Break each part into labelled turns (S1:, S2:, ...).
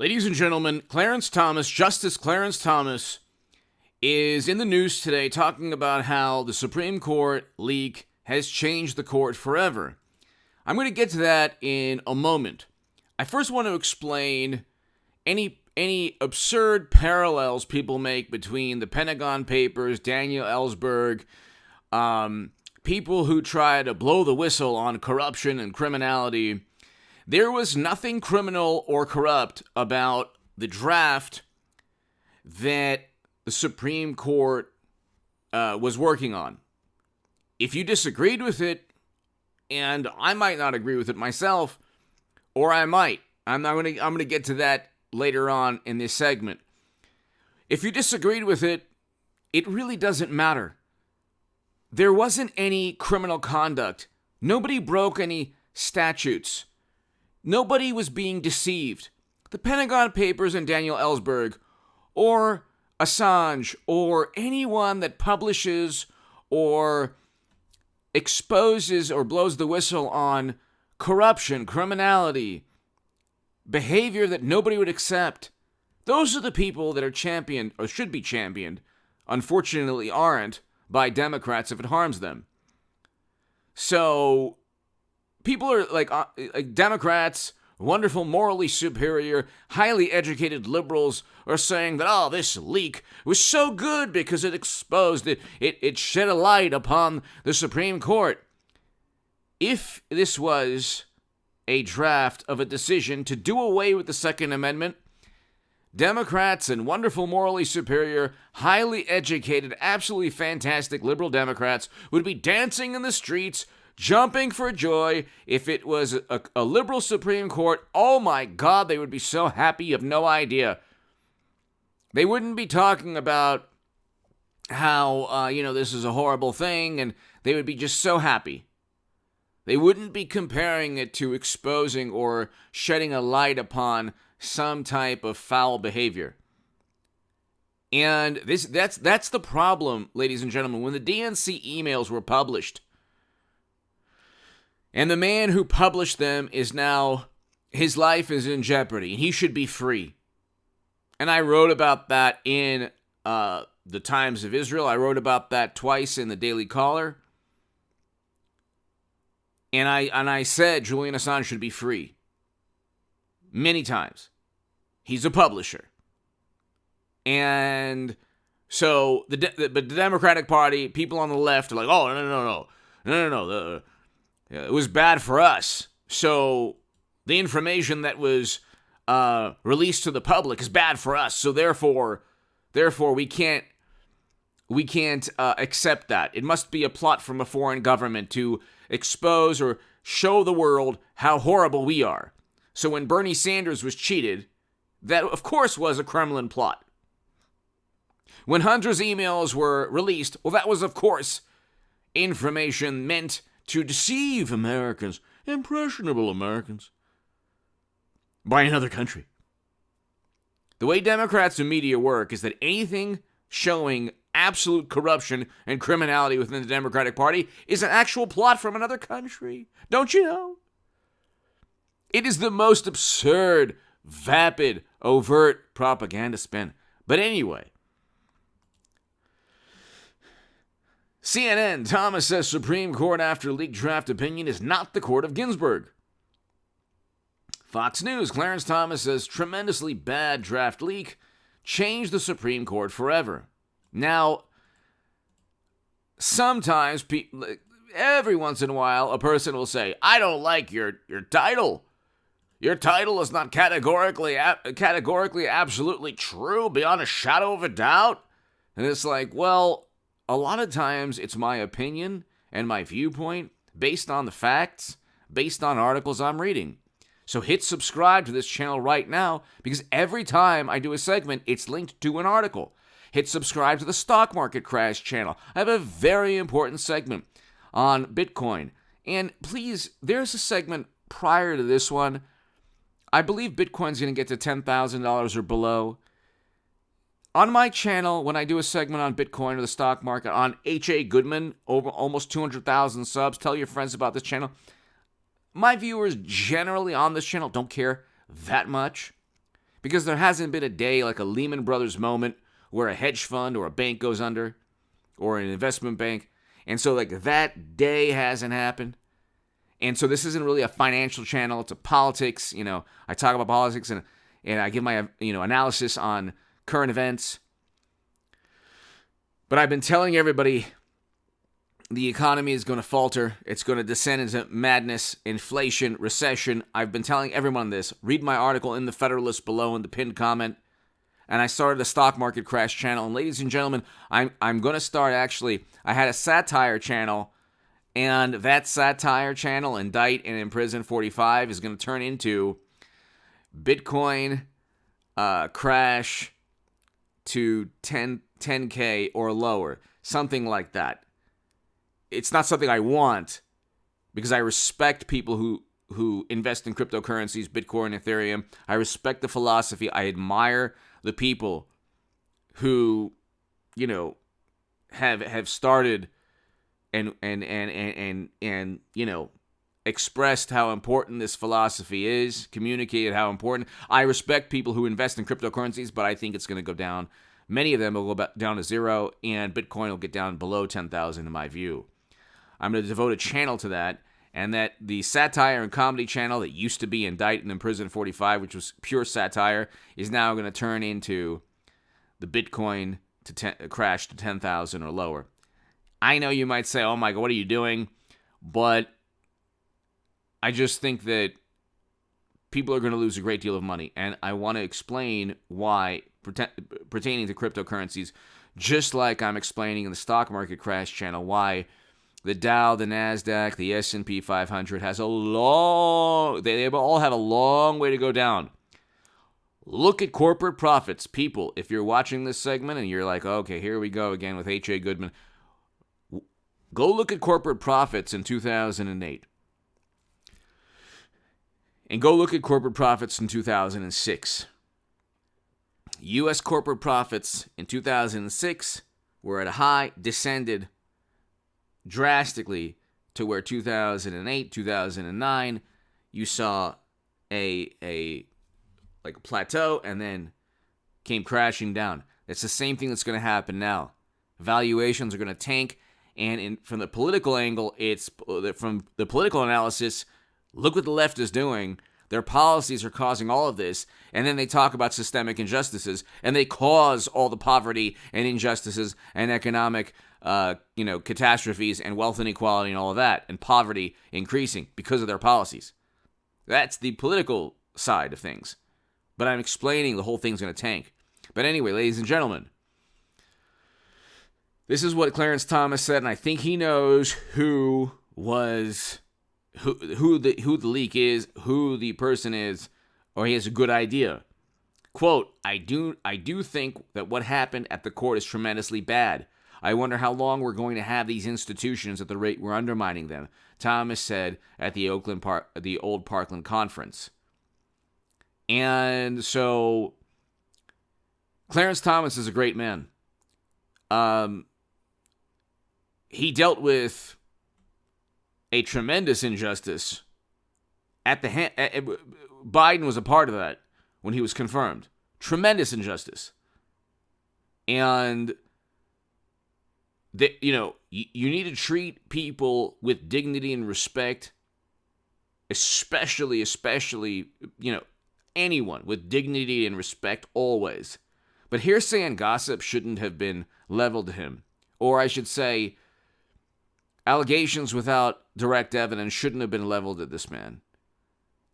S1: Ladies and gentlemen, Justice Clarence Thomas, is in the news today talking about how the Supreme Court leak has changed the court forever. I'm going to get to that in a moment. I first want to explain any absurd parallels people make between the Pentagon Papers, Daniel Ellsberg, people who try to blow the whistle on corruption and criminality. There was nothing criminal or corrupt about the draft that the Supreme Court was working on. If you disagreed with it, and I might not agree with it myself, or I might. I'm going to get to that later on in this segment. If you disagreed with it, it really doesn't matter. There wasn't any criminal conduct. Nobody broke any statutes. Nobody was being deceived. The Pentagon Papers and Daniel Ellsberg, or Assange, or anyone that publishes or exposes or blows the whistle on corruption, criminality, behavior that nobody would accept. Those are the people that are championed, or should be championed, unfortunately aren't, by Democrats if it harms them. So, people are like Democrats, wonderful, morally superior, highly educated liberals are saying that, this leak was so good because it exposed it. It shed a light upon the Supreme Court. If this was a draft of a decision to do away with the Second Amendment, Democrats and wonderful, morally superior, highly educated, absolutely fantastic liberal Democrats would be dancing in the streets, jumping for joy. If it was a liberal Supreme Court, oh my God, they would be so happy you have no idea. They wouldn't be talking about how, this is a horrible thing, and they would be just so happy. They wouldn't be comparing it to exposing or shedding a light upon some type of foul behavior. And that's the problem, ladies and gentlemen. When the DNC emails were published, and the man who published them is now, his life is in jeopardy. He should be free. And I wrote about that in the Times of Israel. I wrote about that twice in the Daily Caller. And I said Julian Assange should be free. Many times. He's a publisher. And so but the Democratic Party, people on the left are like, no. It was bad for us. So the information that was released to the public is bad for us. So therefore we can't accept that. It must be a plot from a foreign government to expose or show the world how horrible we are. So when Bernie Sanders was cheated, that of course was a Kremlin plot. When Hunter's emails were released, well, that was of course information meant to deceive Americans, impressionable Americans, by another country. The way Democrats and media work is that anything showing absolute corruption and criminality within the Democratic Party is an actual plot from another country. Don't you know? It is the most absurd, vapid, overt propaganda spin. But anyway, CNN, Thomas says Supreme Court after leaked draft opinion is not the court of Ginsburg. Fox News, Clarence Thomas says tremendously bad draft leak changed the Supreme Court forever. Now, sometimes, every once in a while, a person will say, I don't like your title. Your title is not categorically absolutely true beyond a shadow of a doubt. And it's like, well, a lot of times it's my opinion and my viewpoint based on the facts, based on articles I'm reading. So hit subscribe to this channel right now because every time I do a segment, it's linked to an article. Hit subscribe to the Stock Market Crash channel. I have a very important segment on Bitcoin. And please, there's a segment prior to this one. I believe Bitcoin's going to get to $10,000 or below. On my channel, when I do a segment on Bitcoin or the stock market, on H.A. Goodman, over almost 200,000 subs, tell your friends about this channel. My viewers generally on this channel don't care that much. Because there hasn't been a day like a Lehman Brothers moment where a hedge fund or a bank goes under or an investment bank. And so like that day hasn't happened. And so this isn't really a financial channel. It's a politics. I talk about politics and I give my analysis on current events. But I've been telling everybody the economy is going to falter. It's going to descend into madness, inflation, recession. I've been telling everyone this. Read my article in the Federalist below in the pinned comment. And I started a stock market crash channel. And ladies and gentlemen, I'm going to start I had a satire channel. And that satire channel, Indict and Imprison 45, is going to turn into Bitcoin crash to 10K or lower. Something like that. It's not something I want because I respect people who invest in cryptocurrencies, Bitcoin, Ethereum. I respect the philosophy. I admire the people who, have started and expressed how important this philosophy is, communicated how important. I respect people who invest in cryptocurrencies, but I think it's going to go down. Many of them will go down to zero, and Bitcoin will get down below 10,000 in my view. I'm going to devote a channel to that, and that the satire and comedy channel that used to be Indict and Imprison 45, which was pure satire, is now going to turn into the Bitcoin crash to 10,000 or lower. I know you might say, oh my God, what are you doing? But I just think that people are going to lose a great deal of money, and I want to explain why, pertaining to cryptocurrencies, just like I'm explaining in the stock market crash channel, why the Dow, the NASDAQ, the S&P 500 they all have a long way to go down. Look at corporate profits. People, if you're watching this segment and you're like, okay, here we go again with H.A. Goodman, go look at corporate profits in 2008. And go look at corporate profits in 2006. U.S. corporate profits in 2006 were at a high, descended drastically to where 2008, 2009, you saw a plateau and then came crashing down. It's the same thing that's going to happen now. Valuations are going to tank, and from the political angle, from the political analysis, look what the left is doing. Their policies are causing all of this, and then they talk about systemic injustices, and they cause all the poverty and injustices and economic catastrophes and wealth inequality and all of that, and poverty increasing because of their policies. That's the political side of things. But I'm explaining the whole thing's going to tank. But anyway, ladies and gentlemen, this is what Clarence Thomas said, and I think he knows who the leak is, who the person is, or he has a good idea. Quote, I do think that what happened at the court is tremendously bad. I wonder how long we're going to have these institutions at the rate we're undermining them, Thomas said at the Old Parkland Conference. And so Clarence Thomas is a great man. He dealt with a tremendous injustice at the hand. Biden was a part of that when he was confirmed. Tremendous injustice. And you need to treat people with dignity and respect, especially, anyone with dignity and respect always. But hearsay and gossip shouldn't have been leveled to him. Or I should say, allegations without direct evidence shouldn't have been leveled at this man.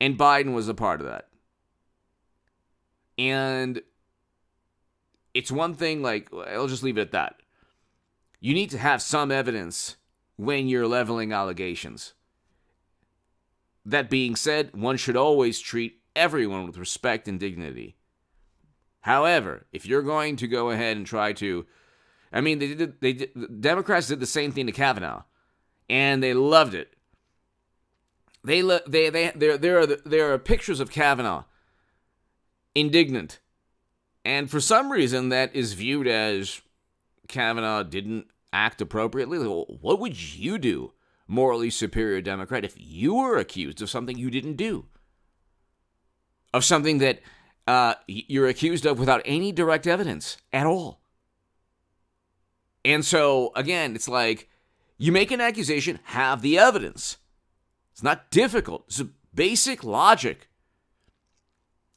S1: And Biden was a part of that. And it's one thing, I'll just leave it at that. You need to have some evidence when you're leveling allegations. That being said, one should always treat everyone with respect and dignity. However, if you're going to go ahead and try to, Democrats did the same thing to Kavanaugh, and they loved it. There are pictures of Kavanaugh indignant, and for some reason that is viewed as Kavanaugh didn't act appropriately. What would you do, morally superior Democrat, if you were accused of something you didn't do? Of something that you're accused of without any direct evidence at all. And so, again, it's like you make an accusation, have the evidence. It's not difficult. It's a basic logic.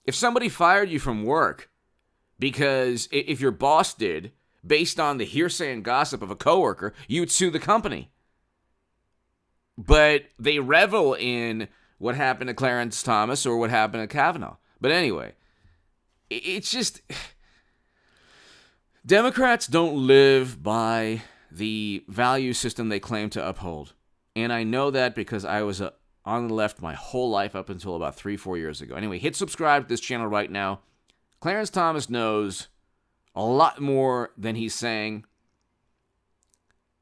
S1: If somebody fired you from work because if your boss did, based on the hearsay and gossip of a coworker, you'd sue the company. But they revel in what happened to Clarence Thomas or what happened to Kavanaugh. But anyway, it's just... Democrats don't live by the value system they claim to uphold. And I know that because I was on the left my whole life up until about 3-4 years ago. Anyway, hit subscribe to this channel right now. Clarence Thomas knows a lot more than he's saying.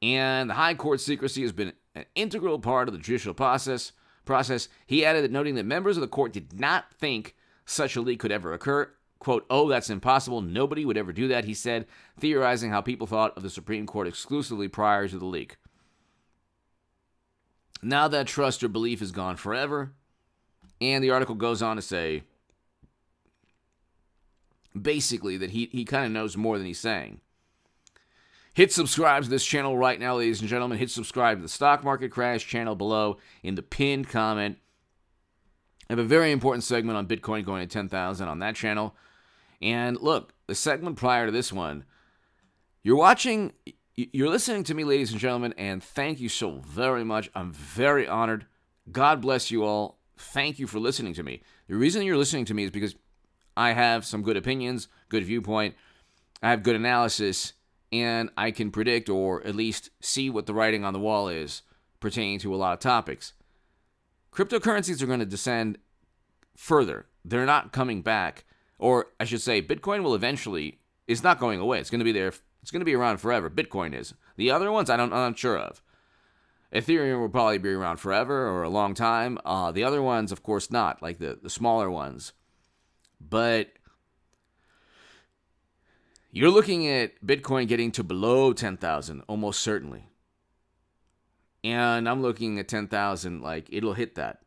S1: And the high court secrecy has been an integral part of the judicial process. He added that noting that members of the court did not think such a leak could ever occur. Quote, "Oh, that's impossible. Nobody would ever do that," he said, theorizing how people thought of the Supreme Court exclusively prior to the leak. Now that trust or belief is gone forever. And the article goes on to say, basically, that he kind of knows more than he's saying. Hit subscribe to this channel right now, ladies and gentlemen. Hit subscribe to the Stock Market Crash channel below in the pinned comment. I have a very important segment on Bitcoin going to 10,000 on that channel. And look, the segment prior to this one, you're listening to me, ladies and gentlemen, and thank you so very much. I'm very honored. God bless you all. Thank you for listening to me. The reason you're listening to me is because I have some good opinions, good viewpoint, I have good analysis, and I can predict or at least see what the writing on the wall is pertaining to a lot of topics. Cryptocurrencies are going to descend further. They're not coming back. Or I should say, Bitcoin will eventually, it's not going away. It's going to be there. It's going to be around forever. Bitcoin is. The other ones, I'm not sure of. Ethereum will probably be around forever or a long time. The other ones, of course, not, like the smaller ones. But you're looking at Bitcoin getting to below 10,000, almost certainly. And I'm looking at 10,000, like it'll hit that.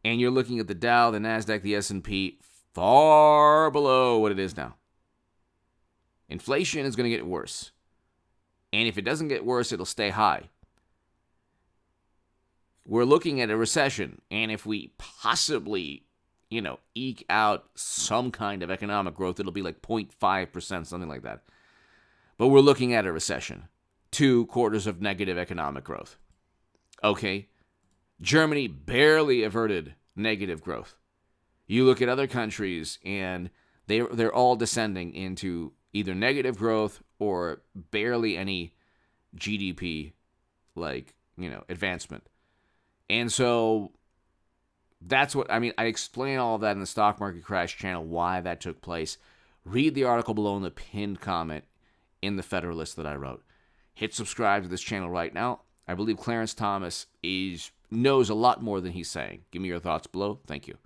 S1: And you're looking at the Dow, the NASDAQ, the S&P, far below what it is now. Inflation is going to get worse. And if it doesn't get worse, it'll stay high. We're looking at a recession. And if we possibly, eke out some kind of economic growth, it'll be like 0.5%, something like that. But we're looking at a recession. 2 quarters of negative economic growth. Okay. Germany barely averted negative growth. You look at other countries and they're all descending into either negative growth or barely any GDP advancement. And so that's what I explain all of that in the Stock Market Crash channel, why that took place. Read the article below in the pinned comment in the Federalist that I wrote. Hit subscribe to this channel right now. I believe Clarence Thomas knows a lot more than he's saying. Give me your thoughts below. Thank you.